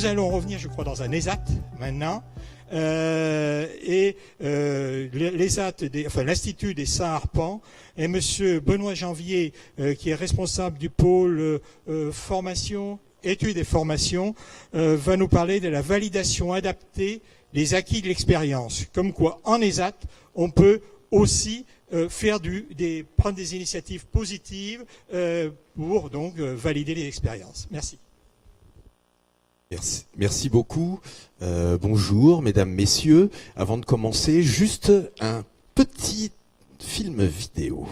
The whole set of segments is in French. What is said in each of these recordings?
Nous allons revenir, je crois, dans un ESAT maintenant. L'Institut des Saints-Arpents et Monsieur Benoît Janvier, qui est responsable du pôle formation, études et formation, va nous parler de la validation adaptée des acquis de l'expérience. Comme quoi, en ESAT, on peut aussi prendre des initiatives positives pour donc valider les expériences. Merci. Merci beaucoup. Bonjour, mesdames, messieurs. Avant de commencer, juste un petit film vidéo.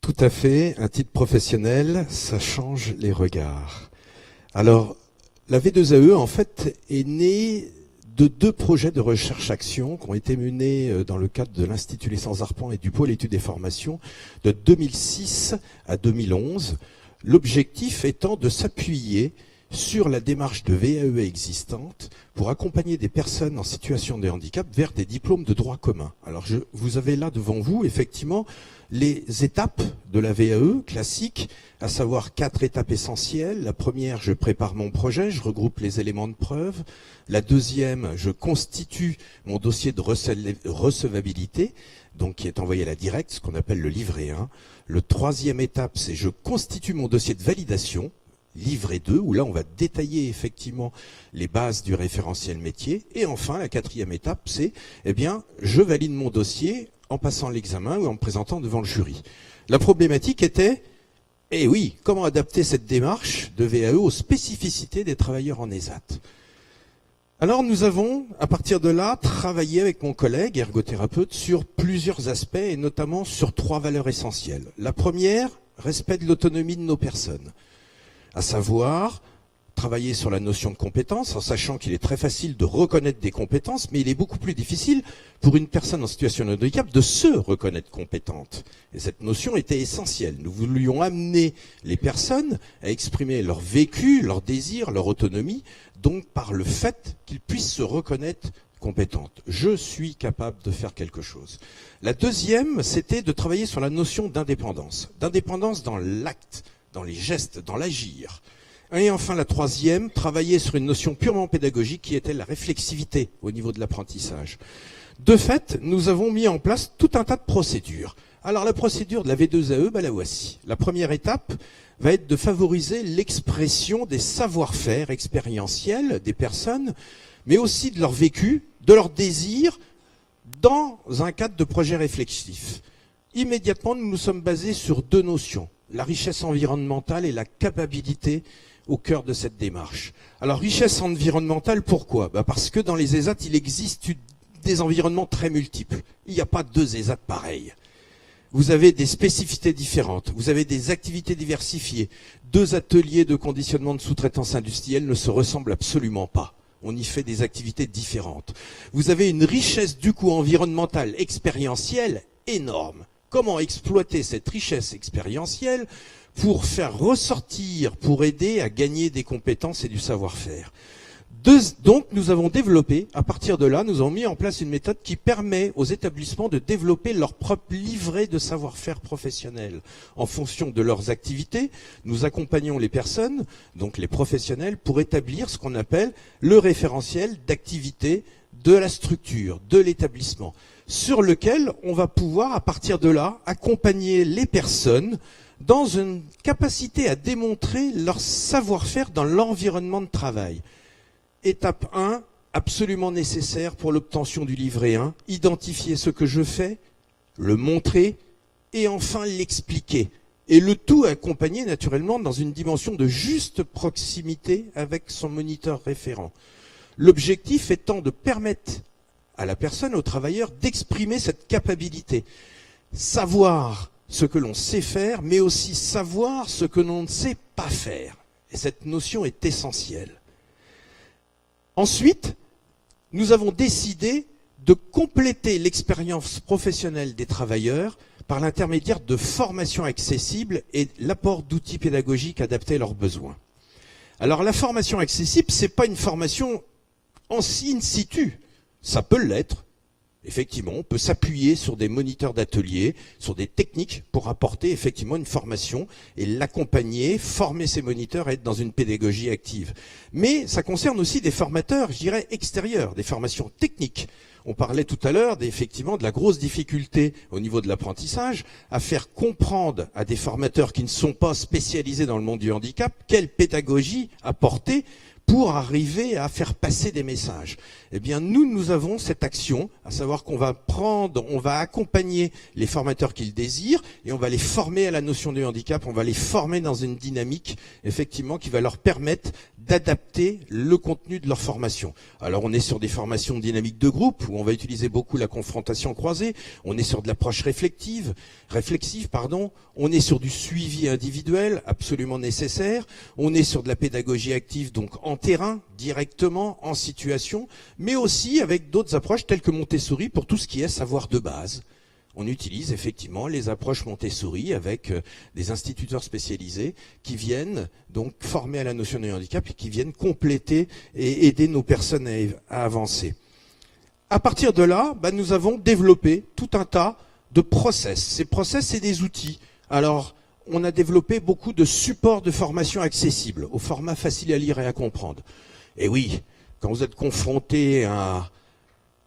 Tout à fait, un titre professionnel, ça change les regards. Alors, la V2AE, en fait, est née de 2 projets de recherche-action qui ont été menés dans le cadre de l'Institut Les Saints-Arpents et du pôle études et formations de 2006 à 2011. L'objectif étant de s'appuyer sur la démarche de VAE existante pour accompagner des personnes en situation de handicap vers des diplômes de droit commun. Alors vous avez là devant vous effectivement les étapes de la VAE classique, à savoir 4 étapes essentielles. La première, je prépare mon projet, je regroupe les éléments de preuve. La deuxième, je constitue mon dossier de recevabilité, donc qui est envoyé à la directe, ce qu'on appelle le livret 1. Le troisième étape, c'est je constitue mon dossier de validation, livret 2, où là on va détailler effectivement les bases du référentiel métier. Et enfin, la 4e étape, c'est je valide mon dossier en passant l'examen ou en me présentant devant le jury. La problématique était, comment adapter cette démarche de VAE aux spécificités des travailleurs en ESAT? Alors nous avons, à partir de là, travaillé avec mon collègue ergothérapeute sur plusieurs aspects et notamment sur 3 valeurs essentielles. La première, respect de l'autonomie de nos personnes, à savoir travailler sur la notion de compétence, en sachant qu'il est très facile de reconnaître des compétences, mais il est beaucoup plus difficile pour une personne en situation de handicap de se reconnaître compétente. Et cette notion était essentielle. Nous voulions amener les personnes à exprimer leur vécu, leur désir, leur autonomie, donc par le fait qu'ils puissent se reconnaître compétentes. Je suis capable de faire quelque chose. La deuxième, c'était de travailler sur la notion d'indépendance. D'indépendance dans l'acte, dans les gestes, dans l'agir. Et enfin, la troisième, travailler sur une notion purement pédagogique qui était la réflexivité au niveau de l'apprentissage. De fait, nous avons mis en place tout un tas de procédures. Alors, la procédure de la V2AE, la voici. La première étape va être de favoriser l'expression des savoir-faire expérientiels des personnes, mais aussi de leur vécu, de leur désir, dans un cadre de projet réflexif. Immédiatement, nous nous sommes basés sur 2 notions. La richesse environnementale et la capacité au cœur de cette démarche. Alors, richesse environnementale, pourquoi? Parce que dans les ESAT, il existe des environnements très multiples. Il n'y a pas 2 ESAT pareils. Vous avez des spécificités différentes, vous avez des activités diversifiées. 2 ateliers de conditionnement de sous-traitance industrielle ne se ressemblent absolument pas. On y fait des activités différentes. Vous avez une richesse du coup environnementale, expérientielle, énorme. comment exploiter cette richesse expérientielle pour faire ressortir, pour aider à gagner des compétences et du savoir-faire. Donc, nous avons développé, à partir de là, nous avons mis en place une méthode qui permet aux établissements de développer leur propre livret de savoir-faire professionnel. En fonction de leurs activités, nous accompagnons les personnes, donc les professionnels, pour établir ce qu'on appelle le référentiel d'activité de la structure, de l'établissement, sur lequel on va pouvoir, à partir de là, accompagner les personnes dans une capacité à démontrer leur savoir-faire dans l'environnement de travail. Étape 1, absolument nécessaire pour l'obtention du livret 1, identifier ce que je fais, le montrer et enfin l'expliquer. Et le tout accompagné naturellement dans une dimension de juste proximité avec son moniteur référent. L'objectif étant de permettre à la personne, au travailleur, d'exprimer cette capacité. Savoir ce que l'on sait faire, mais aussi savoir ce que l'on ne sait pas faire. Et cette notion est essentielle. Ensuite, nous avons décidé de compléter l'expérience professionnelle des travailleurs par l'intermédiaire de formations accessibles et l'apport d'outils pédagogiques adaptés à leurs besoins. Alors la formation accessible, c'est pas une formation in situ, ça peut l'être. Effectivement, on peut s'appuyer sur des moniteurs d'atelier, sur des techniques pour apporter effectivement une formation et l'accompagner, former ces moniteurs à être dans une pédagogie active. Mais ça concerne aussi des formateurs, je dirais, extérieurs, des formations techniques. On parlait tout à l'heure effectivement de la grosse difficulté au niveau de l'apprentissage à faire comprendre à des formateurs qui ne sont pas spécialisés dans le monde du handicap quelle pédagogie apporter pour arriver à faire passer des messages. Eh bien, nous avons cette action, à savoir qu'on va on va accompagner les formateurs qui le désirent et on va les former à la notion du handicap, on va les former dans une dynamique, effectivement, qui va leur permettre d'adapter le contenu de leur formation. Alors, on est sur des formations de dynamique de groupe, où on va utiliser beaucoup la confrontation croisée, on est sur de l'approche réflexive, on est sur du suivi individuel, absolument nécessaire, on est sur de la pédagogie active, donc en terrain, directement, en situation, mais aussi avec d'autres approches telles que Montessori pour tout ce qui est savoir de base. On utilise effectivement les approches Montessori avec des instituteurs spécialisés qui viennent donc former à la notion de handicap et qui viennent compléter et aider nos personnes à avancer. À partir de là, nous avons développé tout un tas de process. Ces process, c'est des outils. Alors, on a développé beaucoup de supports de formation accessibles, au format facile à lire et à comprendre. Et oui, quand vous êtes confronté à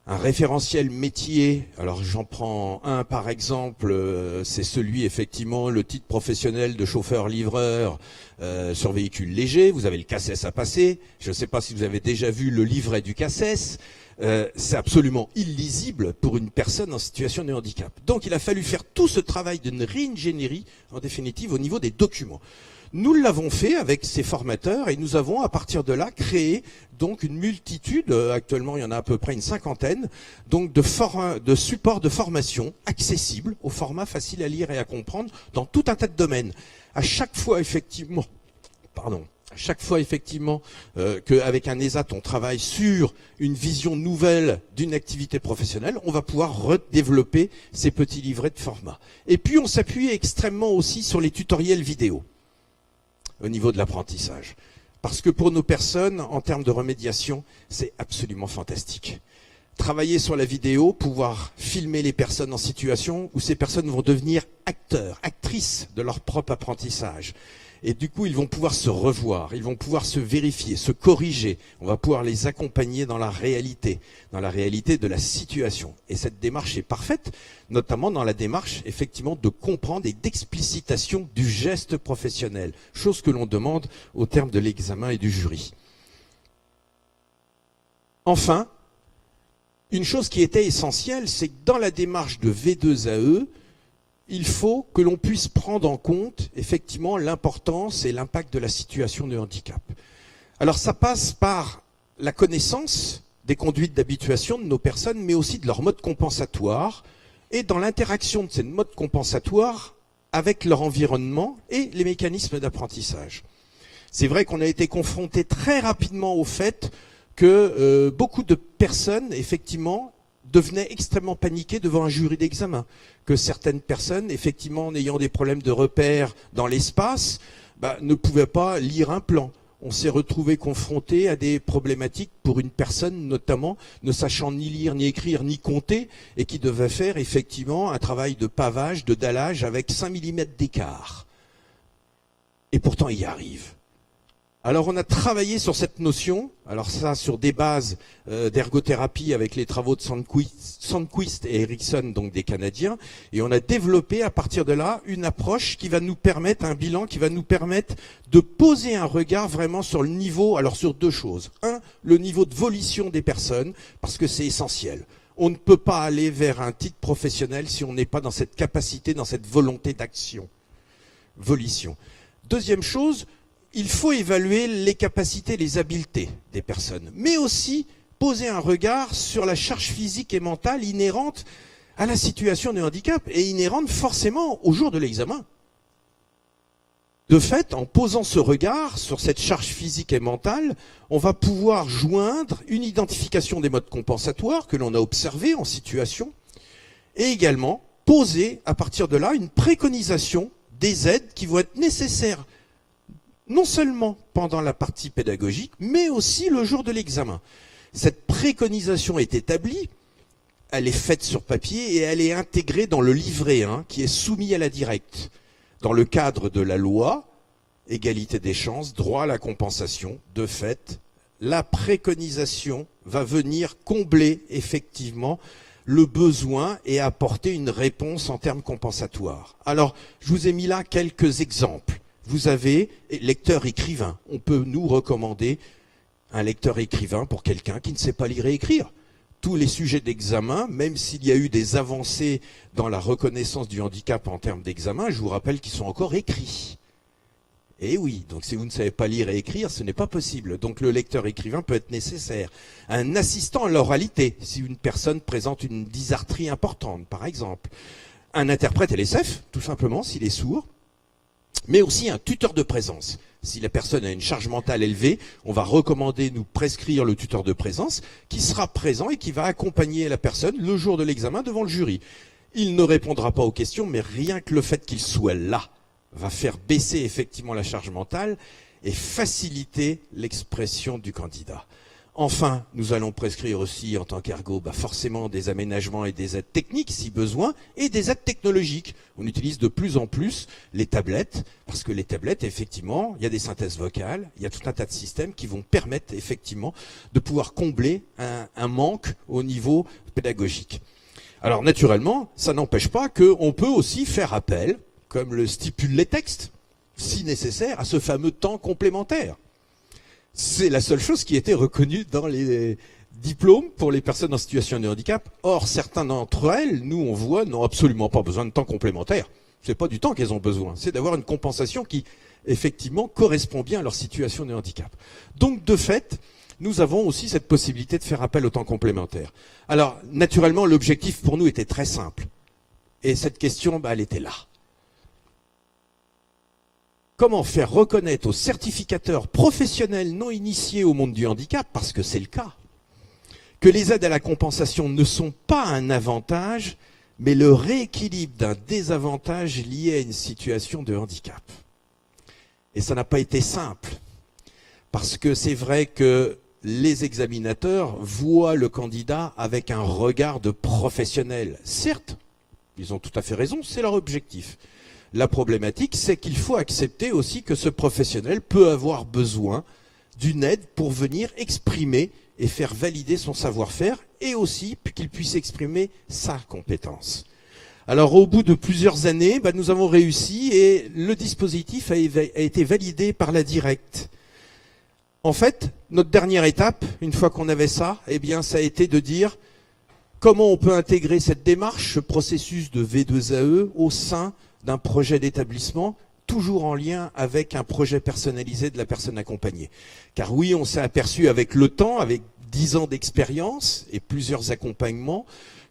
un référentiel métier, alors j'en prends un par exemple, c'est celui effectivement, le titre professionnel de chauffeur-livreur sur véhicule léger, vous avez le CACES à passer, je ne sais pas si vous avez déjà vu le livret du CACES, c'est absolument illisible pour une personne en situation de handicap. Donc il a fallu faire tout ce travail de réingénierie, en définitive, au niveau des documents. Nous l'avons fait avec ces formateurs et nous avons, à partir de là, créé donc une multitude, actuellement il y en a à peu près une cinquantaine, donc de supports de formation accessibles au format facile à lire et à comprendre dans tout un tas de domaines. À chaque fois, effectivement, qu'avec un ESAT, on travaille sur une vision nouvelle d'une activité professionnelle, on va pouvoir redévelopper ces petits livrets de format. Et puis, on s'appuie extrêmement aussi sur les tutoriels vidéo au niveau de l'apprentissage. Parce que pour nos personnes, en termes de remédiation, c'est absolument fantastique. Travailler sur la vidéo, pouvoir filmer les personnes en situation où ces personnes vont devenir acteurs, actrices de leur propre apprentissage. Et du coup, ils vont pouvoir se revoir, ils vont pouvoir se vérifier, se corriger. On va pouvoir les accompagner dans la réalité de la situation. Et cette démarche est parfaite, notamment dans la démarche, effectivement, de comprendre et d'explicitation du geste professionnel, chose que l'on demande au terme de l'examen et du jury. Enfin, une chose qui était essentielle, c'est que dans la démarche de V2AE, il faut que l'on puisse prendre en compte effectivement l'importance et l'impact de la situation de handicap. Alors ça passe par la connaissance des conduites d'habituation de nos personnes, mais aussi de leur mode compensatoire, et dans l'interaction de ces modes compensatoires avec leur environnement et les mécanismes d'apprentissage. C'est vrai qu'on a été confronté très rapidement au fait que beaucoup de personnes, effectivement, devenaient extrêmement paniqués devant un jury d'examen, que certaines personnes, effectivement, en ayant des problèmes de repères dans l'espace, ne pouvaient pas lire un plan. On s'est retrouvé confronté à des problématiques pour une personne, notamment, ne sachant ni lire, ni écrire, ni compter, et qui devait faire effectivement un travail de pavage, de dallage avec 5 mm d'écart. Et pourtant, il y arrive. Alors on a travaillé sur cette notion, alors ça sur des bases d'ergothérapie avec les travaux de Sandquist et Erickson, donc des Canadiens, et on a développé à partir de là une approche qui va nous permettre, un bilan qui va nous permettre de poser un regard vraiment sur le niveau, alors sur deux choses. Un, le niveau de volition des personnes, parce que c'est essentiel. On ne peut pas aller vers un titre professionnel si on n'est pas dans cette capacité, dans cette volonté d'action. Volition. Deuxième chose, il faut évaluer les capacités, les habiletés des personnes, mais aussi poser un regard sur la charge physique et mentale inhérente à la situation de handicap et inhérente forcément au jour de l'examen. De fait, en posant ce regard sur cette charge physique et mentale, on va pouvoir joindre une identification des modes compensatoires que l'on a observés en situation et également poser à partir de là une préconisation des aides qui vont être nécessaires non seulement pendant la partie pédagogique, mais aussi le jour de l'examen. Cette préconisation est établie, elle est faite sur papier et elle est intégrée dans le livret 1 qui est soumis à la directe. Dans le cadre de la loi, égalité des chances, droit à la compensation, de fait, la préconisation va venir combler effectivement le besoin et apporter une réponse en termes compensatoires. Alors, je vous ai mis là quelques exemples. Vous avez lecteur-écrivain. On peut nous recommander un lecteur-écrivain pour quelqu'un qui ne sait pas lire et écrire. Tous les sujets d'examen, même s'il y a eu des avancées dans la reconnaissance du handicap en termes d'examen, je vous rappelle qu'ils sont encore écrits. Et oui, donc si vous ne savez pas lire et écrire, ce n'est pas possible. Donc le lecteur-écrivain peut être nécessaire. Un assistant à l'oralité, si une personne présente une dysarthrie importante, par exemple. Un interprète LSF, tout simplement, s'il est sourd. Mais aussi un tuteur de présence. Si la personne a une charge mentale élevée, on va recommander, nous prescrire le tuteur de présence qui sera présent et qui va accompagner la personne le jour de l'examen devant le jury. Il ne répondra pas aux questions, mais rien que le fait qu'il soit là va faire baisser effectivement la charge mentale et faciliter l'expression du candidat. Enfin, nous allons prescrire aussi en tant qu'ergo forcément des aménagements et des aides techniques si besoin et des aides technologiques. On utilise de plus en plus les tablettes parce que les tablettes, effectivement, il y a des synthèses vocales, il y a tout un tas de systèmes qui vont permettre effectivement de pouvoir combler un manque au niveau pédagogique. Alors naturellement, ça n'empêche pas qu'on peut aussi faire appel, comme le stipulent les textes, si nécessaire, à ce fameux temps complémentaire. C'est la seule chose qui était reconnue dans les diplômes pour les personnes en situation de handicap. Or, certains d'entre elles, nous on voit, n'ont absolument pas besoin de temps complémentaire. C'est pas du temps qu'elles ont besoin, c'est d'avoir une compensation qui, effectivement, correspond bien à leur situation de handicap. Donc, de fait, nous avons aussi cette possibilité de faire appel au temps complémentaire. Alors, naturellement, l'objectif pour nous était très simple. Et cette question, elle était là. Comment faire reconnaître aux certificateurs professionnels non initiés au monde du handicap, parce que c'est le cas, que les aides à la compensation ne sont pas un avantage, mais le rééquilibre d'un désavantage lié à une situation de handicap. Et ça n'a pas été simple, parce que c'est vrai que les examinateurs voient le candidat avec un regard de professionnel. Certes, ils ont tout à fait raison, c'est leur objectif. La problématique, c'est qu'il faut accepter aussi que ce professionnel peut avoir besoin d'une aide pour venir exprimer et faire valider son savoir-faire et aussi qu'il puisse exprimer sa compétence. Alors au bout de plusieurs années, nous avons réussi et le dispositif a été validé par la directe. En fait, notre dernière étape, une fois qu'on avait ça, ça a été de dire comment on peut intégrer cette démarche, ce processus de V2AE au sein d'un projet d'établissement, toujours en lien avec un projet personnalisé de la personne accompagnée. Car oui, on s'est aperçu avec le temps, avec 10 ans d'expérience et plusieurs accompagnements,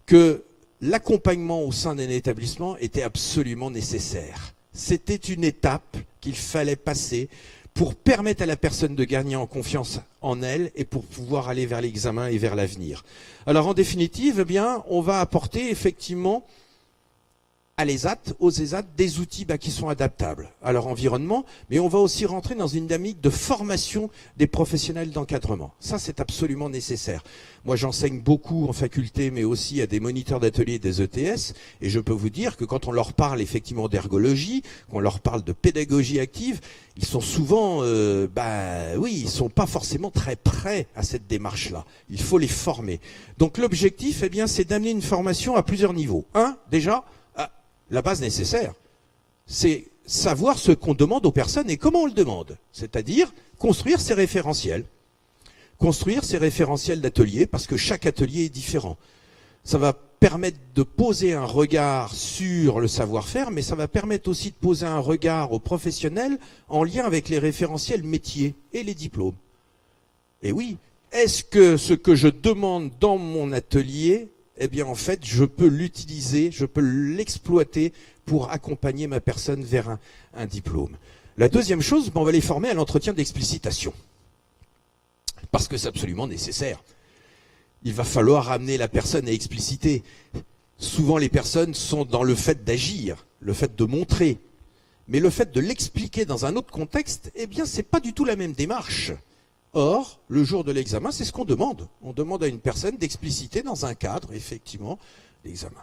que l'accompagnement au sein d'un établissement était absolument nécessaire. C'était une étape qu'il fallait passer pour permettre à la personne de gagner en confiance en elle et pour pouvoir aller vers l'examen et vers l'avenir. Alors en définitive, eh bien, on va apporter effectivement à l'ESAT, aux ESAT, des outils qui sont adaptables à leur environnement, mais on va aussi rentrer dans une dynamique de formation des professionnels d'encadrement. Ça, c'est absolument nécessaire. Moi, j'enseigne beaucoup en faculté, mais aussi à des moniteurs d'ateliers des ETS, et je peux vous dire que quand on leur parle effectivement d'ergologie, qu'on leur parle de pédagogie active, ils sont souvent, ils sont pas forcément très prêts à cette démarche-là. Il faut les former. Donc l'objectif, eh bien, c'est d'amener une formation à plusieurs niveaux. Déjà, la base nécessaire, c'est savoir ce qu'on demande aux personnes et comment on le demande. C'est-à-dire construire ces référentiels. Construire ces référentiels d'atelier, parce que chaque atelier est différent. Ça va permettre de poser un regard sur le savoir-faire, mais ça va permettre aussi de poser un regard aux professionnels en lien avec les référentiels métiers et les diplômes. Et oui, est-ce que ce que je demande dans mon atelier, eh bien, en fait, je peux l'utiliser, je peux l'exploiter pour accompagner ma personne vers un diplôme. La deuxième chose, on va les former à l'entretien d'explicitation. Parce que c'est absolument nécessaire. Il va falloir amener la personne à expliciter. Souvent, les personnes sont dans le fait d'agir, le fait de montrer. Mais le fait de l'expliquer dans un autre contexte, eh bien, c'est pas du tout la même démarche. Or, le jour de l'examen, c'est ce qu'on demande. On demande à une personne d'expliciter dans un cadre, effectivement, l'examen.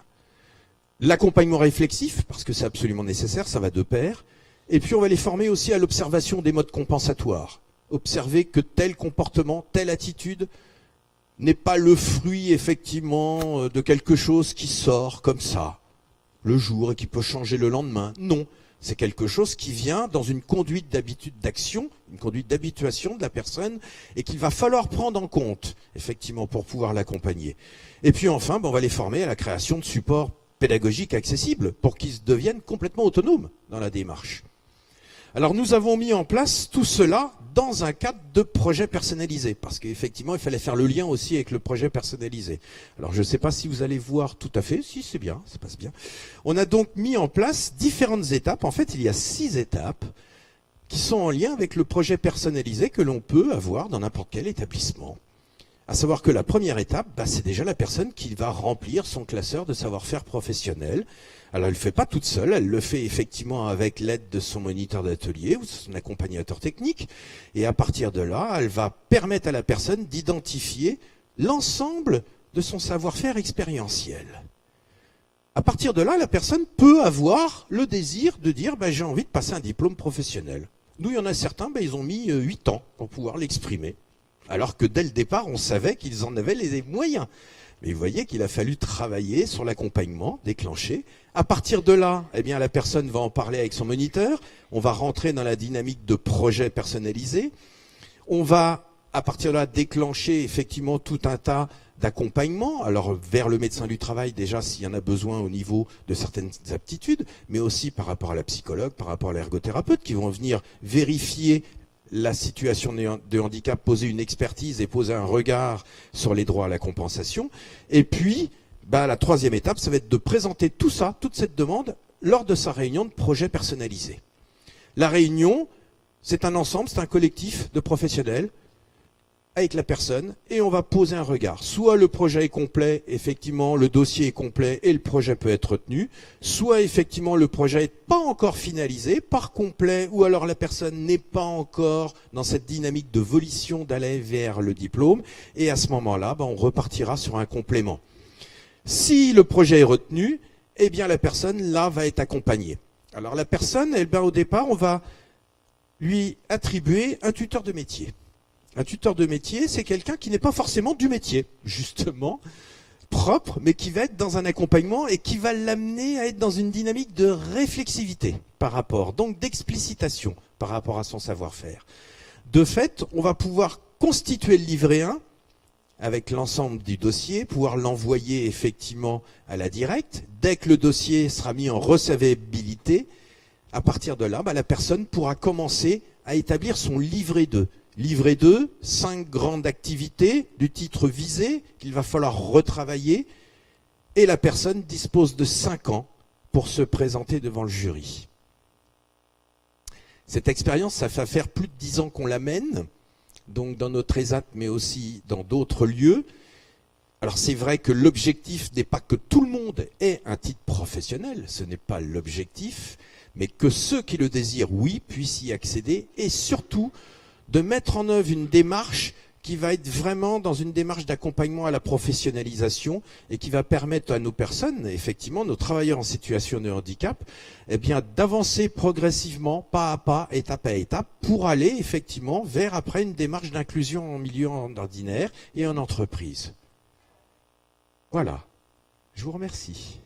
L'accompagnement réflexif, parce que c'est absolument nécessaire, ça va de pair. Et puis on va les former aussi à l'observation des modes compensatoires. Observer que tel comportement, telle attitude n'est pas le fruit, effectivement, de quelque chose qui sort comme ça, le jour, et qui peut changer le lendemain. Non. C'est quelque chose qui vient dans une conduite d'habitude d'action, une conduite d'habituation de la personne, et qu'il va falloir prendre en compte, effectivement, pour pouvoir l'accompagner. Et puis enfin, on va les former à la création de supports pédagogiques accessibles, pour qu'ils deviennent complètement autonomes dans la démarche. Alors nous avons mis en place tout cela dans un cadre de projet personnalisé, parce qu'effectivement il fallait faire le lien aussi avec le projet personnalisé. Alors je ne sais pas si vous allez voir tout à fait, si c'est bien, ça passe bien. On a donc mis en place différentes étapes, en fait il y a 6 étapes qui sont en lien avec le projet personnalisé que l'on peut avoir dans n'importe quel établissement. À savoir que la première étape, c'est déjà la personne qui va remplir son classeur de savoir-faire professionnel. Alors elle ne le fait pas toute seule, elle le fait effectivement avec l'aide de son moniteur d'atelier ou de son accompagnateur technique. Et à partir de là, elle va permettre à la personne d'identifier l'ensemble de son savoir-faire expérientiel. À partir de là, la personne peut avoir le désir de dire j'ai envie de passer un diplôme professionnel. Nous, il y en a certains, ils ont mis 8 ans pour pouvoir l'exprimer. Alors que dès le départ, on savait qu'ils en avaient les moyens. Mais vous voyez qu'il a fallu travailler sur l'accompagnement, déclencher. À partir de là, eh bien, la personne va en parler avec son moniteur. On va rentrer dans la dynamique de projet personnalisé. On va, à partir de là, déclencher effectivement tout un tas d'accompagnement. Alors, vers le médecin du travail, déjà, s'il y en a besoin au niveau de certaines aptitudes, mais aussi par rapport à la psychologue, par rapport à l'ergothérapeute, qui vont venir vérifier la situation de handicap, poser une expertise et poser un regard sur les droits à la compensation. Et puis, la troisième étape, ça va être de présenter tout ça, toute cette demande, lors de sa réunion de projet personnalisé. La réunion, c'est un ensemble, c'est un collectif de professionnels avec la personne et on va poser un regard. Soit le projet est complet, effectivement, le dossier est complet et le projet peut être retenu, soit effectivement le projet n'est pas encore finalisé, pas complet, ou alors la personne n'est pas encore dans cette dynamique de volition d'aller vers le diplôme et à ce moment-là, on repartira sur un complément. Si le projet est retenu, eh bien la personne là va être accompagnée. Alors la personne, au départ, on va lui attribuer un tuteur de métier. Un tuteur de métier, c'est quelqu'un qui n'est pas forcément du métier, justement, propre, mais qui va être dans un accompagnement et qui va l'amener à être dans une dynamique de réflexivité par rapport, donc d'explicitation par rapport à son savoir-faire. De fait, on va pouvoir constituer le livret 1 avec l'ensemble du dossier, pouvoir l'envoyer effectivement à la directe. Dès que le dossier sera mis en recevabilité, à partir de là, la personne pourra commencer à établir son livret 2. Livret 2, 5 grandes activités du titre visé qu'il va falloir retravailler et la personne dispose de 5 ans pour se présenter devant le jury. Cette expérience, ça fait faire plus de 10 ans qu'on la mène, donc dans notre ESAT, mais aussi dans d'autres lieux. Alors c'est vrai que l'objectif n'est pas que tout le monde ait un titre professionnel, ce n'est pas l'objectif, mais que ceux qui le désirent, oui, puissent y accéder, et surtout de mettre en œuvre une démarche qui va être vraiment dans une démarche d'accompagnement à la professionnalisation et qui va permettre à nos personnes, effectivement, nos travailleurs en situation de handicap, eh bien, d'avancer progressivement, pas à pas, étape à étape, pour aller effectivement vers après une démarche d'inclusion en milieu ordinaire et en entreprise. Voilà. Je vous remercie.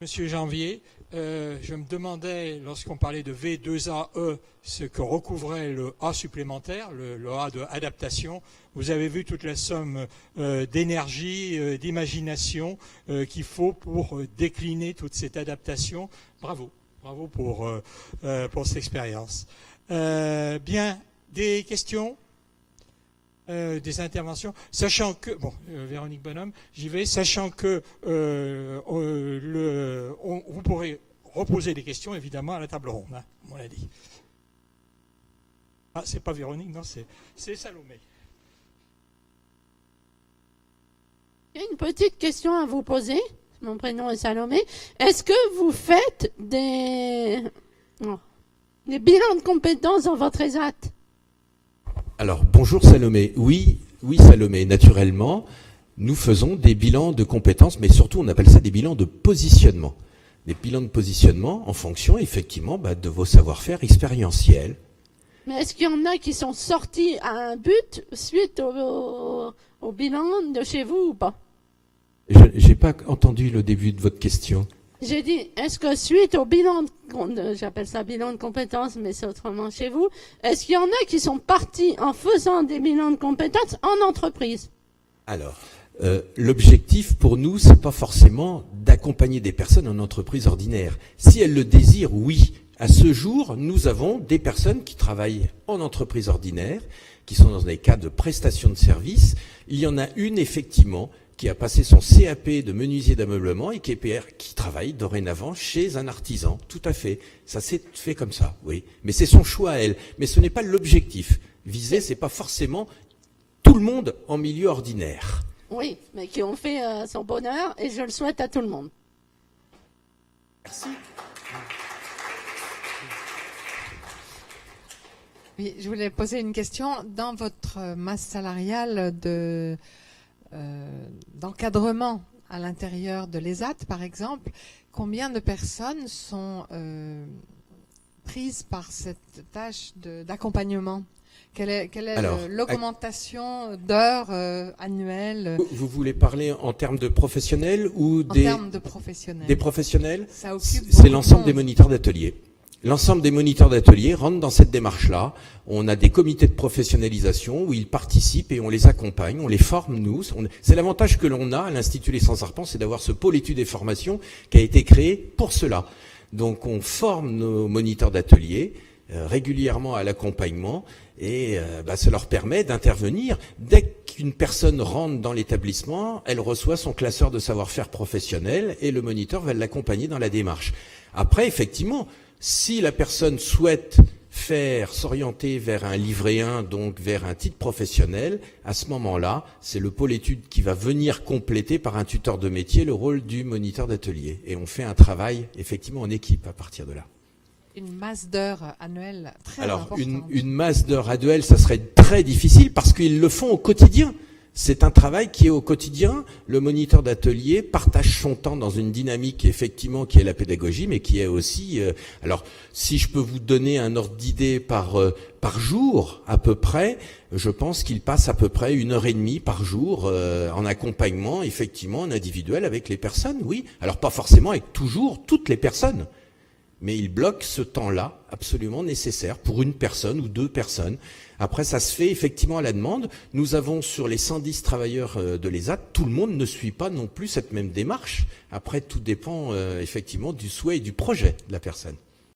Monsieur Janvier, je me demandais, lorsqu'on parlait de V2AE, ce que recouvrait le A supplémentaire, le A de adaptation. Vous avez vu toute la somme d'énergie, d'imagination qu'il faut pour décliner toute cette adaptation. Bravo, bravo pour cette expérience. Bien, des questions, des interventions, sachant que, bon, Véronique Bonhomme, j'y vais, sachant que vous pourrez reposer des questions, évidemment, à la table ronde, hein, comme on l'a dit. Ah, c'est pas Véronique, non, c'est Salomé. Il y a une petite question à vous poser. Mon prénom est Salomé. Est-ce que vous faites des bilans de compétences dans votre ESAT? Alors, bonjour Salomé. Oui Salomé, naturellement, nous faisons des bilans de compétences, mais surtout on appelle ça des bilans de positionnement. Des bilans de positionnement en fonction, effectivement, de vos savoir-faire expérientiels. Mais est-ce qu'il y en a qui sont sortis à un but suite au bilan de chez vous ou pas? Je n'ai pas entendu le début de votre question. J'ai dit, est-ce que suite au bilan, j'appelle ça bilan de compétences, mais c'est autrement chez vous, est-ce qu'il y en a qui sont partis en faisant des bilans de compétences en entreprise? Alors, l'objectif pour nous, c'est pas forcément d'accompagner des personnes en entreprise ordinaire. Si elles le désirent, oui. À ce jour, nous avons des personnes qui travaillent en entreprise ordinaire, qui sont dans des cas de prestation de services. Il y en a une, effectivement, qui a passé son CAP de menuisier d'ameublement et qui travaille dorénavant chez un artisan. Tout à fait. Ça s'est fait comme ça, oui. Mais c'est son choix à elle. Mais ce n'est pas l'objectif. Viser, c'est pas forcément tout le monde en milieu ordinaire. Oui, mais qui ont fait son bonheur et je le souhaite à tout le monde. Merci. Oui, je voulais poser une question. Dans votre masse salariale d'encadrement à l'intérieur de l'ESAT, par exemple, combien de personnes sont prises par cette tâche d'accompagnement? Quelle est l'augmentation d'heures annuelles? Vous voulez parler en termes de professionnels ou en termes de professionnels? Des professionnels? Ça occupe C'est l'ensemble des moniteurs d'atelier. L'ensemble des moniteurs d'atelier rentrent dans cette démarche-là. On a des comités de professionnalisation où ils participent et on les accompagne, on les forme, nous. C'est l'avantage que l'on a à l'Institut Les Sans-Arpents, c'est d'avoir ce pôle études et formations qui a été créé pour cela. Donc on forme nos moniteurs d'atelier régulièrement à l'accompagnement et ça leur permet d'intervenir. Dès qu'une personne rentre dans l'établissement, elle reçoit son classeur de savoir-faire professionnel et le moniteur va l'accompagner dans la démarche. Après, effectivement, si la personne souhaite s'orienter vers un livret 1, donc vers un titre professionnel, à ce moment-là, c'est le pôle études qui va venir compléter par un tuteur de métier le rôle du moniteur d'atelier. Et on fait un travail effectivement en équipe à partir de là. Une masse d'heures annuelles très importante. Alors, une masse d'heures annuelles, ça serait très difficile parce qu'ils le font au quotidien. C'est un travail qui est au quotidien. Le moniteur d'atelier partage son temps dans une dynamique, effectivement, qui est la pédagogie, mais qui est aussi... alors, si je peux vous donner un ordre d'idée par jour, à peu près, je pense qu'il passe à peu près 1h30 par jour en accompagnement, effectivement, en individuel avec les personnes, oui. Alors, pas forcément avec toujours toutes les personnes, mais il bloque ce temps-là absolument nécessaire pour une personne ou deux personnes. Après, ça se fait effectivement à la demande. Nous avons sur les 110 travailleurs de l'ESAT, tout le monde ne suit pas non plus cette même démarche. Après, tout dépend effectivement du souhait et du projet de la personne.